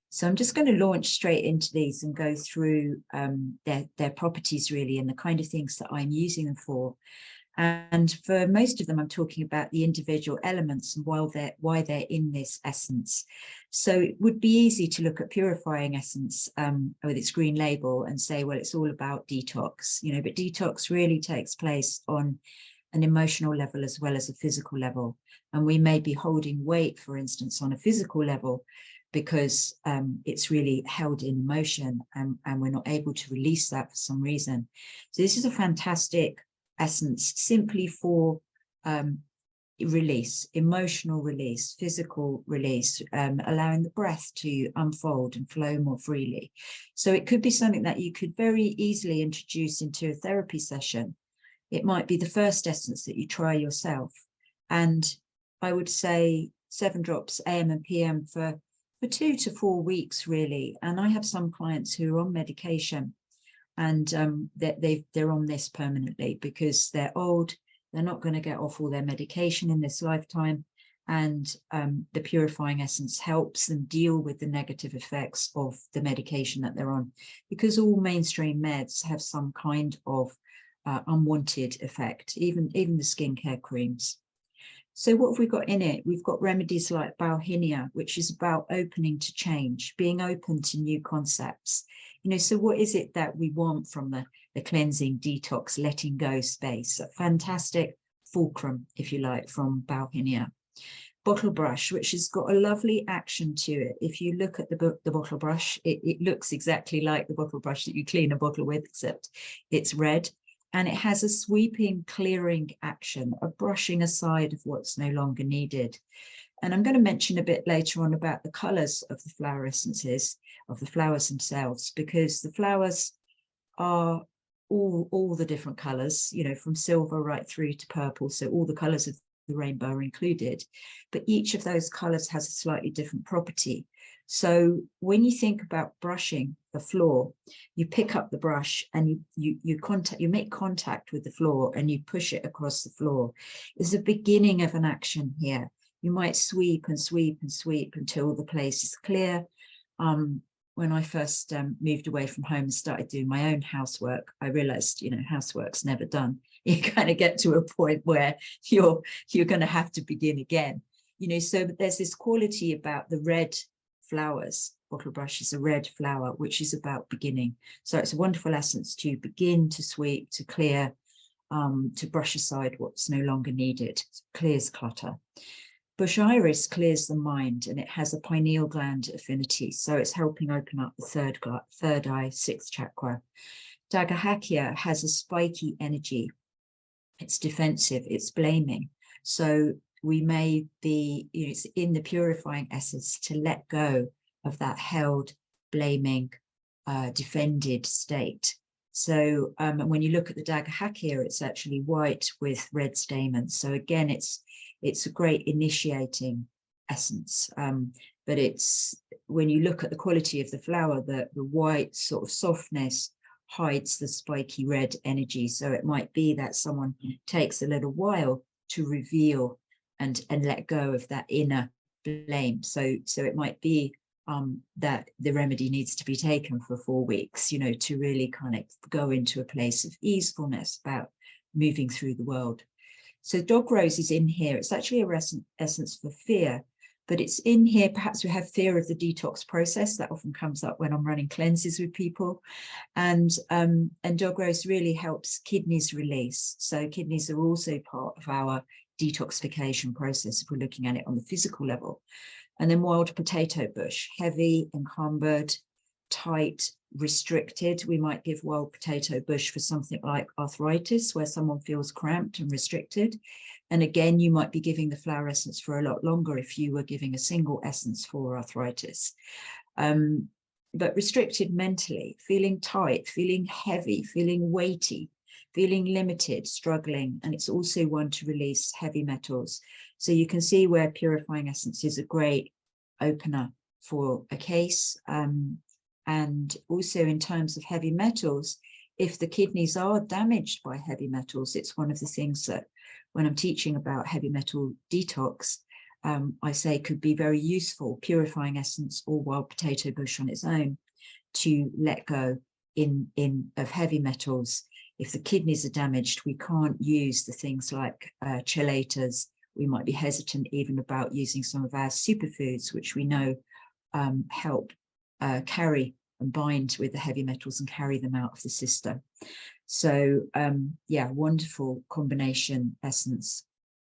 So I'm just going to launch straight into these and go through their properties really, and the kind of things that I'm using them for. And for most of them, I'm talking about the individual elements and why they're in this essence. So it would be easy to look at Purifying Essence with its green label and say, well, it's all about detox, you know, but detox really takes place on an emotional level as well as a physical level. And we may be holding weight, for instance, on a physical level, because it's really held in emotion and we're not able to release that for some reason. So this is a fantastic essence simply for release, emotional release, physical release, allowing the breath to unfold and flow more freely. So it could be something that you could very easily introduce into a therapy session. It might be the first essence that you try yourself. And I would say 7 drops AM and PM for 2 to 4 weeks, really. And I have some clients who are on medication, and they're on this permanently because they're old. They're not going to get off all their medication in this lifetime. And the Purifying Essence helps them deal with the negative effects of the medication that they're on, because all mainstream meds have some kind of unwanted effect, even the skincare creams. So what have we got in it? We've got remedies like Bauhinia, which is about opening to change, being open to new concepts. You know, so what is it that we want from the cleansing, detox, letting go space? A fantastic fulcrum, if you like, from Bauhinia. Bottle brush, which has got a lovely action to it. If you look at the bottle brush, it looks exactly like the bottle brush that you clean a bottle with, except it's red. And it has a sweeping, clearing action, a brushing aside of what's no longer needed. And I'm going to mention a bit later on about the colours of the flower essences, of the flowers themselves, because the flowers are all the different colours, you know, from silver right through to purple. So all the colours of the rainbow are included. But each of those colours has a slightly different property. So when you think about brushing the floor, you pick up the brush and you make contact with the floor and you push it across the floor. There's a beginning of an action here. You might sweep and sweep and sweep until the place is clear. When I first moved away from home and started doing my own housework, I realized, you know, housework's never done. You kind of get to a point where you're going to have to begin again. You know, so there's this quality about the red flowers. Bottle brush is a red flower, which is about beginning. So it's a wonderful essence to begin, to sweep, to clear, to brush aside what's no longer needed. It clears clutter. Bush iris clears the mind, and it has a pineal gland affinity, so it's helping open up the third eye, 6th chakra. Dagahakya has a spiky energy. It's defensive, it's blaming. So we may be, you know, it's in the Purifying Essence to let go of that held, blaming, defended state. So when you look at the Dagahakya, it's actually white with red stamens. So again, it's a great initiating essence. But it's, when you look at the quality of the flower, the white sort of softness hides the spiky red energy. So it might be that someone takes a little while to reveal and let go of that inner blame. So it might be that the remedy needs to be taken for 4 weeks, you know, to really kind of go into a place of easefulness about moving through the world. So dog rose is in here. It's actually a essence for fear, but it's in here. Perhaps we have fear of the detox process. That often comes up when I'm running cleanses with people. And dog rose really helps kidneys release. So kidneys are also part of our detoxification process if we're looking at it on the physical level. And then wild potato bush, heavy, encumbered, tight, restricted. We might give wild potato bush for something like arthritis, where someone feels cramped and restricted. And again, you might be giving the flower essence for a lot longer if you were giving a single essence for arthritis. But restricted mentally, feeling tight, feeling heavy, feeling weighty, feeling limited, struggling. And it's also one to release heavy metals. So you can see where Purifying Essence is a great opener for a case. And also in terms of heavy metals, if the kidneys are damaged by heavy metals, it's one of the things that when I'm teaching about heavy metal detox, I say could be very useful, Purifying Essence or wild potato bush on its own, to let go of heavy metals. If the kidneys are damaged, we can't use the things like chelators. We might be hesitant even about using some of our superfoods, which we know help carry and bind with the heavy metals and carry them out of the system. So yeah, wonderful combination essence